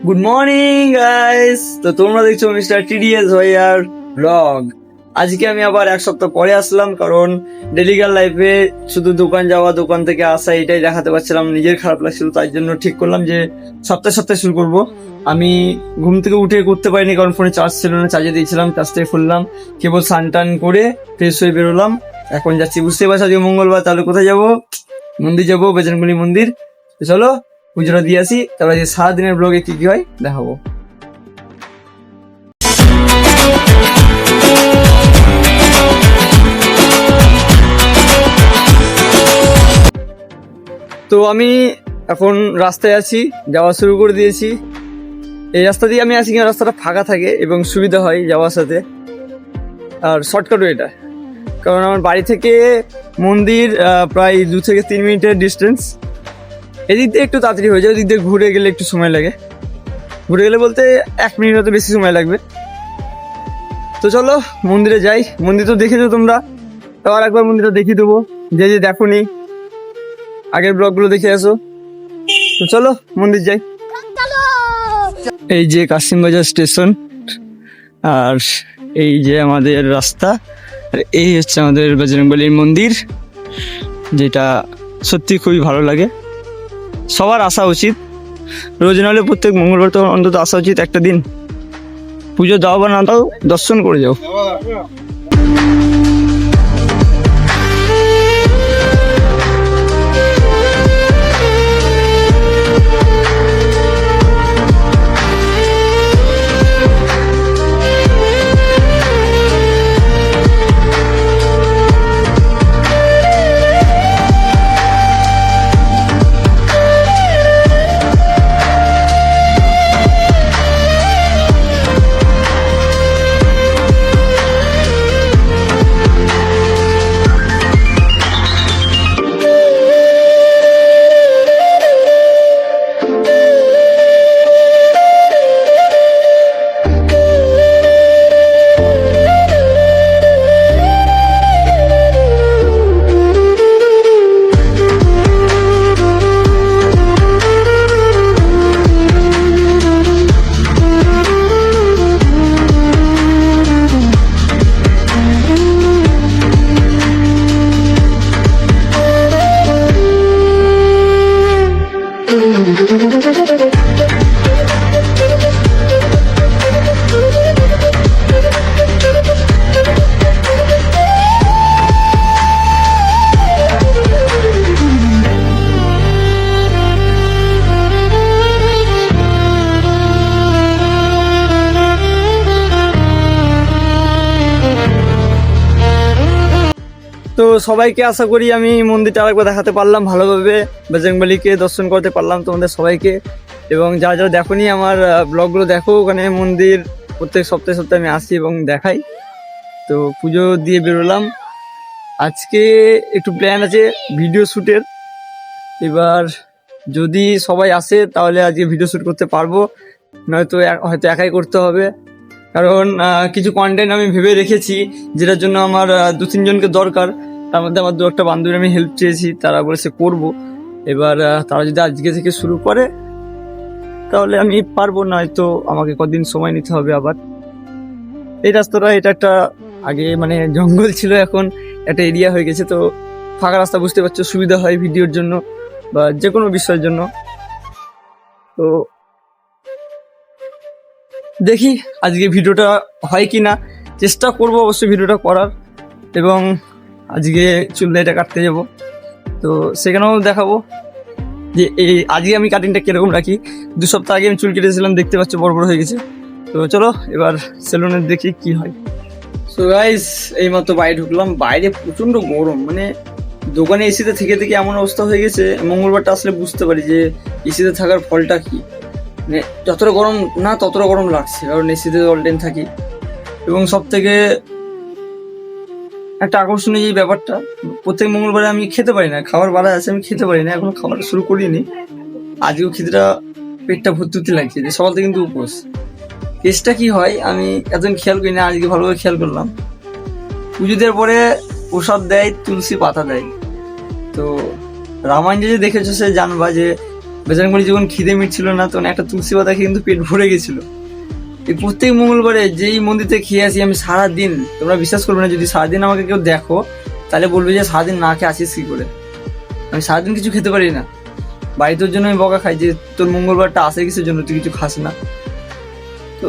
Good morning guys. তো তোমরা দেখছো মিস্টার টিডিএস ভাইয়ার ব্লগ। আজকে আমি আবার এক সপ্তাহ পরে আসলাম, কারণ ডেলিগার লাইফে শুধু দোকান যাওয়া, দোকান থেকে আসা, এটাই দেখাতে পারছিলাম, নিজের খারাপ লাগছিল। তাই জন্য ঠিক করলাম যে সপ্তাহে সপ্তাহে শুরু করব। আমি ঘুম থেকে উঠে করতে পারিনি, কারণ ফোনে চার্জ ছিল না, চার্জে দিয়েছিলাম। চার্জ থেকে খুললাম, কেবল স্নান টান করে ফ্রেশ হয়ে বেরোলাম। এখন যাচ্ছি, বুঝতে পারছি আজকে মঙ্গলবার, তাহলে কোথায় যাবো? মন্দির যাবো, বজরংবলী মন্দির। তো চলো পুজোটা দিয়ে আসি, তারপরে যে সারাদিনের ব্লগে কি কি হয় দেখাবো। তো আমি এখন রাস্তায় আছি, যাওয়া শুরু করে দিয়েছি। এই রাস্তা দিয়ে আমি আসি, কিন্তু রাস্তাটা ফাঁকা থাকে এবং সুবিধা হয় যাওয়ার সাথে, আর শর্টকাটও এটা। কারণ আমার বাড়ি থেকে মন্দির প্রায় 2 থেকে 3 মিনিটের ডিস্টেন্স। এদিক দিয়ে একটু তাড়াতাড়ি হয়ে যায়, ওদিক দিয়ে ঘুরে গেলে একটু সময় লাগে। ঘুরে গেলে বলতে 1 মিনিট হয়তো বেশি সময় লাগবে। তো চলো মন্দিরে যাই। মন্দির তো দেখেছো তোমরা, আবার একবার মন্দিরটা দেখিয়ে দেবো, যে যে দেখোনি আগের ব্লগগুলো দেখে আসো। তো চলো মন্দির যাই। এই যে কাশিমবাজার স্টেশন, আর এই যে আমাদের রাস্তা, আর এই হচ্ছে আমাদের বজরংবলীর মন্দির, যেটা সত্যি খুবই ভালো লাগে। সবার আসা উচিত, রোজ নাহলে প্রত্যেক মঙ্গলবার তো অন্তত আসা উচিত একটা দিন। পুজো দাও বা না দাও, দর্শন করে যাও। তো সবাইকে আশা করি আমি মন্দিরটা আরেকবার দেখাতে পারলাম ভালোভাবে, বজরংবলীকে দর্শন করতে পারলাম তোমাদের সবাইকে। এবং যারা যারা দেখোনি আমার ব্লগগুলো দেখো, ওখানে মন্দির প্রত্যেক সপ্তাহে সপ্তাহে আমি আসি এবং দেখাই। তো পুজো দিয়ে বেরোলাম। আজকে একটু প্ল্যান আছে ভিডিও শ্যুটের। এবার যদি সবাই আসে তাহলে আজকে ভিডিও শ্যুট করতে পারবো, নয়তো হয়তো একাই করতে হবে। কারণ কিছু কন্টেন্ট আমি ভেবে রেখেছি, যেটার জন্য আমার 2-3 জনকে দরকার। তার মধ্যে আমার 2-একটা বান্ধবী আমি হেল্প চেয়েছি, তারা বলেছে করবো। এবার তারা যদি আজকে থেকে শুরু করে তাহলে আমি পারবো, নয়তো আমাকে কদিন সময় নিতে হবে। আবার এই রাস্তাটা, এটা একটা আগে মানে জঙ্গল ছিল, এখন একটা এরিয়া হয়ে গেছে। তো ফাঁকা রাস্তা, বুঝতে পারছো, সুবিধা হয় ভিডিওর জন্য বা যে কোনো বিষয়ের জন্য। তো দেখি আজকে ভিডিওটা হয় কি না, চেষ্টা করবো অবশ্যই ভিডিওটা করার। এবং আজকে চুল এটা কাটতে যাব, তো সেখানেও দেখাবো যে এই আজকে আমি কাটিংটা কিরকম রাখি। 2 সপ্তাহ আগে আমি চুল কেটেছিলাম, দেখতে পাচ্ছ বড় বড় হয়ে গেছে। তো চলো এবার সেলুনে দেখি কি হয়। সো গাইস, এইমাত্র বাইরে ঢুকলাম। বাইরে প্রচণ্ড গরম, মানে দোকানে এসিতে থেকে থেকে এমন অবস্থা হয়ে গেছে। মঙ্গলবারটা আসলে বুঝতে পারি যে এসিতে থাকার ফলটা কি। মানে যতটা গরম না ততটা গরম লাগছে, কারণ এসিতে অল টাইম থাকি। এবং সব থেকে একটা আকর্ষণীয় এই ব্যাপারটা, প্রত্যেক মঙ্গলবারে আমি খেতে পারি না, খাবার বাড়া আছে আমি খেতে পারি না, এখনো খাবার শুরু করিনি। আজকেও খিদেটা পেটটা ভর্তি লাগছে, যে সকাল থেকে কিন্তু উপোস। কেসটা কি হয় আমি এতদিন খেয়াল করি না, আজকে ভালোভাবে খেয়াল করলাম। পুজো দেওয়ার পরে প্রসাদ দেয়, তুলসী পাতা দেয়। তো রামায়ণ যে দেখেছো সে জানবা যে বেচারাঙ্গলি যখন খিদে মিটছিল না তখন একটা তুলসী পাতা খেয়ে কিন্তু পেট ভরে গেছিল। এই প্রত্যেক মঙ্গলবারে যেই মন্দিরতে খেয়ে আসি আমি সারাদিন, তোমরা বিশ্বাস করবে না, যদি সারাদিন আমাকে কেউ দেখো তাহলে বলবে যে সারাদিন না খেয়ে আসিস কি করে। আমি সারাদিন কিছু খেতে পারি না, বাড়িতে জন্য আমি বকা খাই যে তোর মঙ্গলবারটা আসে কিসের জন্য, তুই কিছু খাস না। তো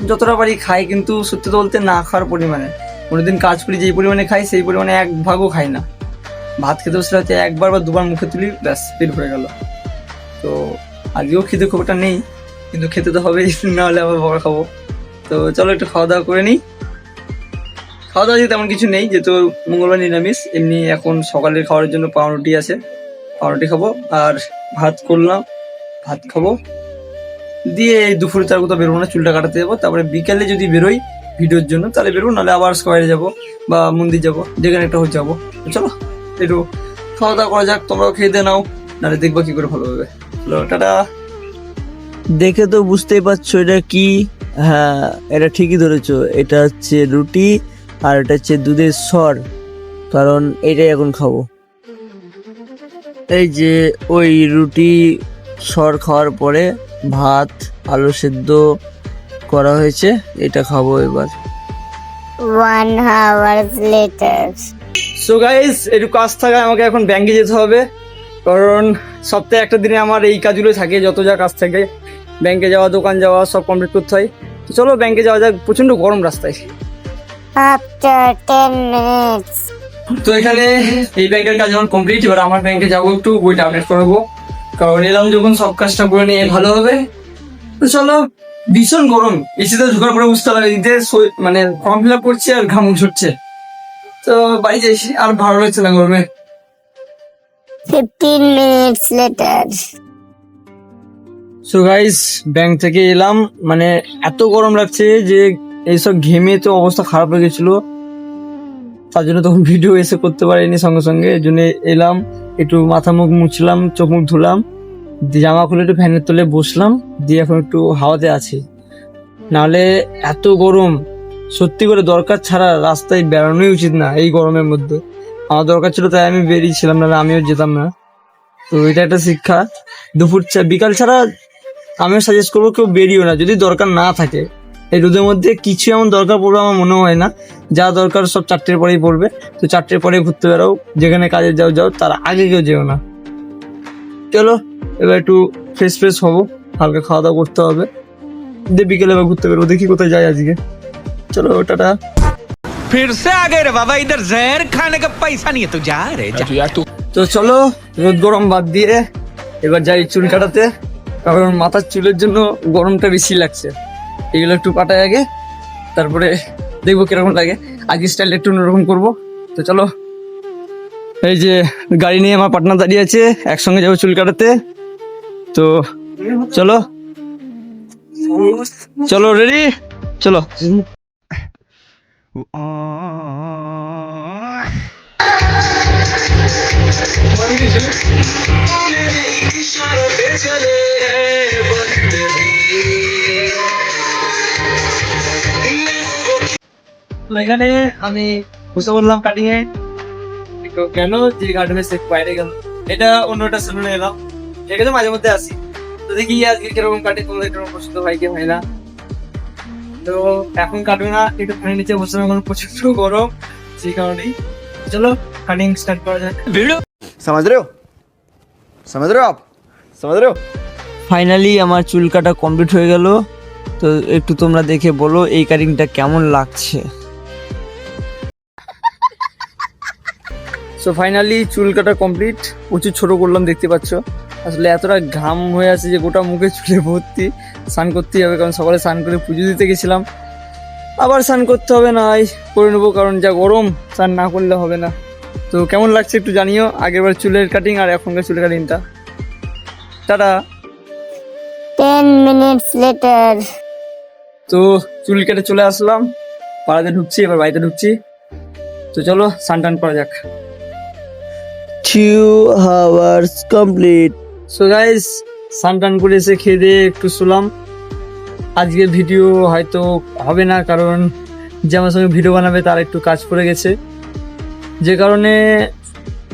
যতটা পারি খাই, কিন্তু সত্যি তো বলতে না খাওয়ার পরিমাণে। কোনোদিন কাজ করি যেই পরিমাণে খাই সেই পরিমাণে এক ভাগও খাই না। ভাত খেতে বসলে হয়তো একবার বা দুবার মুখে তুলি, ব্যাস পেট ভরে গেল। তো আজকেও খিদে খুব একটা নেই, কিন্তু খেতে তো হবেই, না হলে আবার বকা খাবো। তো চলো একটু খাওয়া দাওয়া করে নিই। খাওয়া দাওয়া তেমন কিছু নেই, যেহেতু মঙ্গলবার নিরামিষ। এমনি এখন সকালের খাওয়ার জন্য পাউরুটি আছে, পাউরুটি খাবো আর ভাত করলাম, ভাত খাবো দিয়ে এই দুপুরে তার কোথাও বেরোবো না, চুলটা কাটাতে যাবো। তারপরে বিকালে যদি বেরোই ভিডিওর জন্য তাহলে বেরোবো, নাহলে আবার স্কোয়ারে যাবো বা মন্দির যাবো, যেখানে একটা হয়ে যাবো। চলো একটু খাওয়া দাওয়া করা যাক, তোমরাও খেয়ে দিয়ে নাও, নাহলে দেখবো কি করে ভালো হবে। চলো টাটা। দেখে তো বুঝতেই পারছো এটা কি। হ্যাঁ, এটা ঠিকই ধরেছো, এটা হচ্ছে রুটি আর এটা হচ্ছে দুধের সর, কারণ এটাই এখন খাবো। এই যে ওই রুটি সর খাওয়ার পরে ভাত আলু সেদ্ধ করা হয়েছে, এটা খাবো এবার। 1 hour later. সো গাইস, একটু কাজ থাকায় আমাকে এখন ব্যাংকে যেতে হবে, কারণ সপ্তাহে একটা দিনে আমার এই কাজগুলো থাকে, যত যা কাজ থাকে, ব্যাংকে যাওয়া, দোকান যাওয়া, সব কমপ্লিট করতে হয়। তো চলো ব্যাংকে যাওয়া যাক, প্রচন্ড গরম রাস্তায়। After 10 minutes. তো এখানে এই ব্যাংকের কাজ আমার কমপ্লিট, এবার আমার ব্যাংকে যাবো, একটু বইটা আপডেট করাবো, কারণ এলাম যখন সব কাজটা করে নিয়ে ভালো হবে। তো চলো, ভীষণ গরম, এসিতে ঢোকার পরে বুঝতে পারবে ঈদে মানে ফর্ম ফিল আপ করছে আর ঘাম ছুটছে। তো বাড়ি যাই, আর ভালো লাগছে না গরমে। 15 minutes later. So guys, bank থেকে এলাম, মানে এত গরম লাগছে যে এইসব ঘেমে তো অবস্থা খারাপ হয়ে গেছিল, তার জন্য তখন ভিডিও এসে করতে পারিনি সঙ্গে সঙ্গে। এই জন্য এলাম, একটু মাথা মুখ মুছলাম, চোখ মুখ ধুলাম, দিয়ে জামা খুলে একটু ফ্যানের তলে বসলাম, দিয়ে এখন একটু হাওয়াতে আছি। নাহলে এত গরম, সত্যি করে দরকার ছাড়া রাস্তায় বেরোনোই উচিত না এই গরমের মধ্যে। আমার দরকার ছিল তাই আমি বেরিয়েছিলাম, নাহলে আমিও যেতাম না। তো এটা একটা শিক্ষা, দুপুর বিকাল ছাড়া আমিও সাজেস্ট করবো কেউ বেরিয়েও না যদি দরকার না থাকে। এই রোদের মধ্যে কিছু এমন দরকার পড়বে আমার মনে হয় না, যা দরকার সব 4টের পরেই পড়বে। তো 4টের পরে ঘুরতে বেরোও, যেখানে কাজে যাও যাও, তার আগে কেউ যেও না। চলো এবার একটু ফ্রেশ হবো, হালকা খাওয়া দাওয়া করতে হবে, দিয়ে বিকেলে এবার ঘুরতে বেরোবো, দেখি কোথায় যাই আজকে। চলো টাটা। फिर से आ गए रे बाबा, इधर जहर खाने का पैसा नहीं है, तू जा रे जा। তো চলো রোদ গরম বাদ দিয়ে এবার যাই চুল কাটাতে, কারণ মাথার চুলের জন্য গরমটা বেশি লাগছে। এগুলো একটু কাটাই আগে, তারপরে দেখবো কিরকম লাগে। আজকে স্টাইল একটু অন্যরকম করবো। তো চলো, এই যে গাড়ি নিয়ে আমার পার্টনার দাঁড়িয়ে আছে, একসঙ্গে যাবো চুল কাটাতে। তো চলো চলো, রেডি, চলো। এখানে আমি বুঝতে বললাম কাটিং এ কেন যে গার্ডেনের সেট বাইরে গেল, এটা অন্যটা সেলুনে এলাম, ঠিক আছে, মাঝে মধ্যে আসি। তো দেখি আজকে কিরকম কাটে, তোমাদের কিরকম পছন্দ হয় কি হয় না। তো এখন কাটবে না, একটু ফ্যানের নিচে বসে, এখন প্রচন্ড গরম, সেই কারণেই। চলো কাটিং স্টার্ট করা যাক। समझ रहे हो आप समझ रहे हो। ফাইনালি আমার চুল কাটা কমপ্লিট হয়ে গেল। তো একটু তোমরা দেখে বলো এই কাটিংটা কেমন লাগছে। সো ফাইনালি চুল কাটা কমপ্লিট, প্রচুর ছোট করলাম দেখতে পাচ্ছ। আসলে এতটা ঘাম হয়ে আছে যে গোটা মুখে চুলে ভর্তি, স্নান করতেই হবে, কারণ সকালে স্নান করে পুজো দিতে গেছিলাম, আবার স্নান করতে হবে, না করে নেবো, কারণ যা গরম স্নান না করলে হবে না। তো কেমন লাগছে একটু জানিও, আগেরবার চুলের কাটিং আর এখনকার চুলের কাটিংটা। টাটা। 10 minutes later. তো চুল কেটে চলে আসলাম, পাড়াতে ঢুকছি, এবার বাড়িতে ঢুকছি। তো চলো স্নান টান করা যাক। 2 hours complete. সো গাইস, স্নান টান করে এসে খেয়ে দিয়ে একটু শুলাম। আজকের ভিডিও হয়তো হবে না, কারণ যে আমার সঙ্গে ভিডিও বানাবে তার একটু কাজ পড়ে গেছে, যে কারণে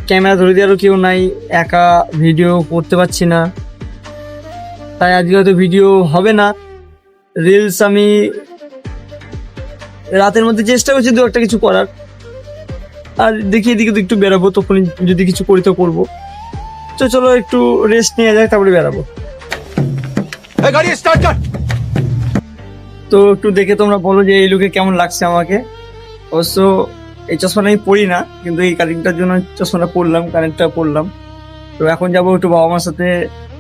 ক্যামেরা ধরে দেওয়ারও কেউ নাই, একা ভিডিও করতে পারছি না। তাই আজকে হয়তো ভিডিও হবে না। রিলস আমি রাতের মধ্যে চেষ্টা করছি দু একটা কিছু করার, আর দেখি এদিকে তো একটু বেরোবো, তখন যদি কিছু করি তো করবো। তো চলো একটু রেস্ট নিয়ে যাক, তারপরে বেরাবো। गाड़ी स्टार्ट कर। তো একটু দেখে তোমরা বলো যে এই লুকে কেমন লাগছে আমাকে। অবশ্য এই চশমাটা আমি পরি না, কিন্তু এই কাটিংটার জন্য চশমাটা পরলাম, কানেরটা পরলাম। তো এখন যাবো একটু বাবা মার সাথে,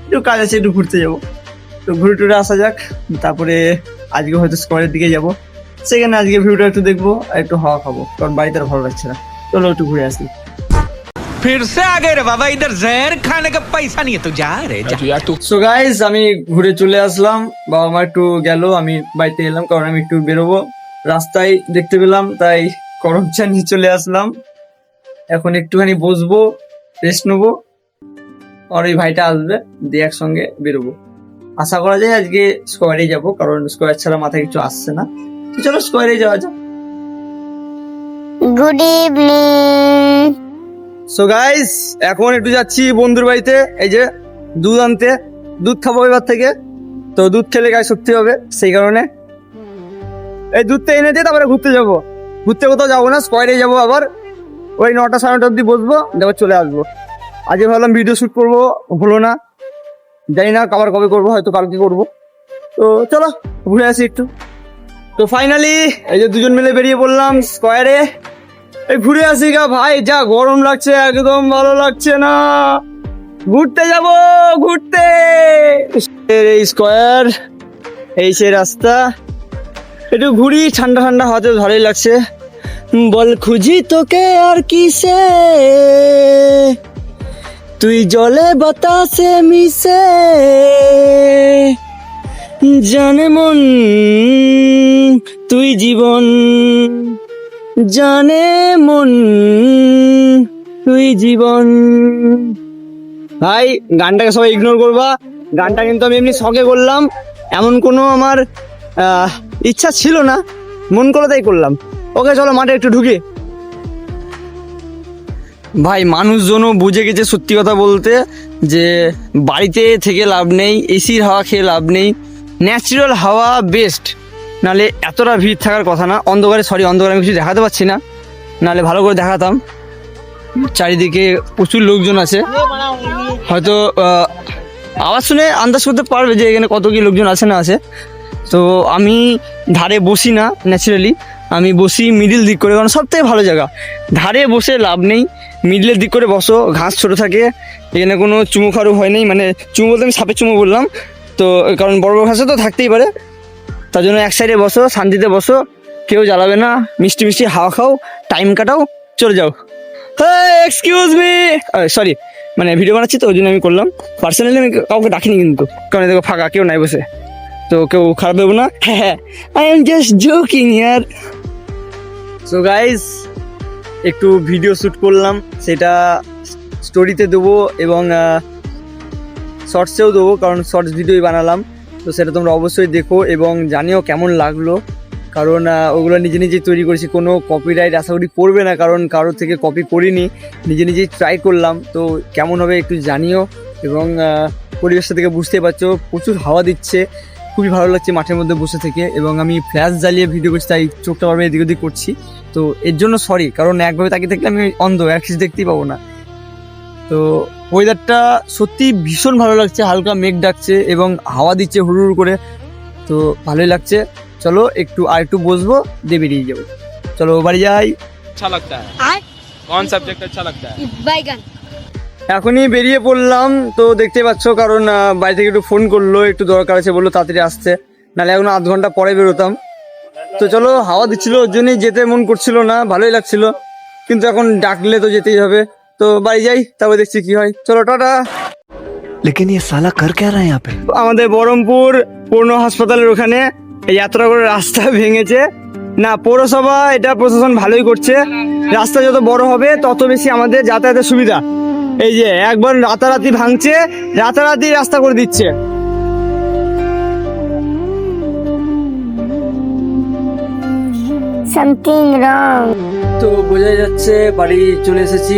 একটু কাজ আছে, একটু ঘুরতে যাবো। তো ঘুরে টুরে আসা যাক, তারপরে আজকে হয়তো স্কোয়ারের দিকে যাবো। সেখানে আজকে ভিডিওটা একটু দেখবো আর একটু হাওয়া খাবো, কারণ বাড়িতে আর ভালো লাগছে না। চলো একটু ঘুরে আসি। फिर से आ गए रे बाबा, इधर जहर खाने का पैसा नहीं है तो जा रे जा। সো গাইজ আমি ঘুরে চলে আসলাম, বাবা মা একটু গেল, আমি বাড়িতে এলাম, কারণ আমি একটু বেরোবো। রাস্তায় দেখতে পেলাম, তাই গরম চা নিয়ে চলে আসলাম। এখন একটুখানি বসবো, রেস্ট নেবো, আর ওই ভাইটা আসবে, দিয়ে একসঙ্গে বেরোবো। আশা করা যায় আজকে স্কোয়ারে যাবো, কারণ স্কোয়ার ছাড়া মাথায় কিছু আসছে না। তো চলো স্কোয়ারে যাওয়া যাক। Good evening. সো গাইস এখন একটু যাচ্ছি বন্ধুর বাড়িতে, এই যে দুধ আনতে। দুধ খাবো এবার থেকে, তো দুধ খেলে গায়ে শক্তি হবে, সেই কারণে এই দুধটা এনে দিয়ে তারপরে ঘুরতে যাবো। ঘুরতে কোথাও যাবো না, স্কোয়ারে যাবো। আবার ওই 9টা সাড়ে 9টা অব্দি বসবো, তারপর চলে আসবো। আজকে ভাবলাম ভিডিও শ্যুট করবো, হলো না, জানি না আবার কবে করবো, হয়তো কালকে করবো। তো চলো ঘুরে আসি একটু। তো ফাইনালি এই যে দুজন মিলে বেরিয়ে পড়লাম স্কোয়ারে। এই ঘুরে আসি গা ভাই, যা গরম লাগছে, একদম ভালো লাগছে না। ঘুরতে যাব, ঘুরতে। এই স্কোয়ার, এই সে রাস্তা, একটু ঘুরি, ঠান্ডা ঠান্ডা হাতে ভালোই লাগছে। বল খুঁজি তোকে আর কিসে, তুই জলে বাতাসে মিশে, জানে মন তুই জীবন, জানে মন তুই জীবন। ভাই গানটাকে সবাই ইগনোর করবা, গানটা কিন্তু আমি এমনি শখে করলাম, এমন কোনো আমার ইচ্ছা ছিল না, মন করে তাই করলাম। ওকে চলো মাঠে একটু ঢুকি। ভাই মানুষজনও বুঝে গেছে সত্যি কথা বলতে, যে বাড়িতে থেকে লাভ নেই, এসির হাওয়া খেয়ে লাভ নেই, ন্যাচারাল হাওয়া বেস্ট। নালে এতটা ভিড় থাকার কথা না। অন্ধকারে অন্ধকারে আমি কিছু দেখাতে পারছি না, নালে ভালো করে দেখাতাম। চারিদিকে প্রচুর লোকজন আছে, হয়তো আওয়াজ শুনে আন্দাজ করতে পারবে যে এখানে কত কি লোকজন আছে না আছে। তো আমি ধারে বসি না, ন্যাচারালি আমি বসি মিডিল দিক করে, কারণ সব থেকে ভালো জায়গা। ধারে বসে লাভ নেই, মিডিলের দিক করে বসো, ঘাস ছোটো থাকে, এখানে কোনো চুমু খারু হয় নেই। মানে চুমু বলতে আমি সাপের চুমু বললাম, তো কারণ বড় বড় ঘাসে তো থাকতেই পারে, তার জন্য এক সাইডে বসো, শান্তিতে বসো, কেউ জ্বালাবে না, মিষ্টি মিষ্টি হাওয়া খাও, টাইম কাটাও, চলে যাও। এক্সকিউজ মি, সরি, মানে ভিডিও বানাচ্ছি তো ওই জন্য আমি করলাম। পার্সোনালি আমি কাউকে ডাকিনি কিন্তু, কারণ দেখো ফাঁকা, কেউ নাই বসে, তো কেউ খারাপ দেবো না। হ্যাঁ, I am just joking year. So guys একটু ভিডিও শ্যুট করলাম, সেটা স্টোরিতে দেবো এবং শর্টসেও দেবো, কারণ শর্টস ভিডিওই বানালাম। তো সেটা তোমরা অবশ্যই দেখো এবং জানিও কেমন লাগলো, কারণ ওগুলো নিজে নিজেই তৈরি করেছি, কোনো কপিরাইট আশা করি করবে না, কারণ কারোর থেকে কপি করিনি, নিজে নিজেই ট্রাই করলাম। তো কেমন হবে একটু জানিও, এবং পরিবেশটা থেকে বুঝতে পারছো প্রচুর হাওয়া দিচ্ছে, খুবই ভালো লাগছে মাঠের মধ্যে বসে থেকে। এবং আমি ফ্ল্যাশ জ্বালিয়ে ভিডিও করছি, তাই চোখটা বারবার এদিক ওদিক করছি, তো এর জন্য সরি, কারণ একভাবে তাকিয়ে থাকলে আমি অন্ধ, এক কিছু দেখতেই পাবো না। তো ওয়েদারটা সত্যি ভীষণ ভালো লাগছে, হালকা মেঘ ডাকছে এবং হাওয়া দিচ্ছে হুড় হুড় করে, তো ভালোই লাগছে। চলো একটু আর একটু বসবো, দিয়ে বেরিয়ে যাবো। চলো বাড়ি যাই। अच्छा लगता है? कौन सब्जेक्ट अच्छा लगता है? बैगन। এখনই বেরিয়ে পড়লাম, তো দেখতে পাচ্ছ, কারণ বাড়ি থেকে একটু ফোন করলো, একটু দরকার আছে বললো, তাড়াতাড়ি আসতে, নাহলে এখন আধ ঘন্টা পরে বেরোতাম। তো চলো, হাওয়া দিচ্ছিল ওর জন্যই যেতে মন করছিল না, ভালোই লাগছিল, কিন্তু এখন ডাকলে তো যেতেই হবে। তো বাড়ি যাই, তারপর দেখছি কি হয়। চলো টাটা। लेकिन ये साला कर क्या रहा है यहाँ पे? আমাদের বহরমপুর পূর্ণ হাসপাতালের ওখানে এই এতটা করে রাস্তা ভেঙেছে না, পৌরসভা এটা প্রশাসন ভালোই করছে। রাস্তা যত বড় হবে তত বেশি আমাদের যাতায়াতের সুবিধা। এই যে একবার রাতারাতি ভাঙছে, রাতারাতি রাস্তা করে দিচ্ছে। Something wrong. তো বোঝাই যাচ্ছে বাড়ি চলে এসেছি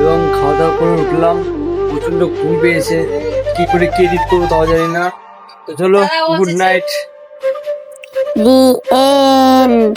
এবং খাওয়া দাওয়া করে উঠলাম। প্রচন্ড ঘুম পেয়েছে, কি করে কি এডিট করবো তাও জানি না। চলো, গুড নাইট। The end.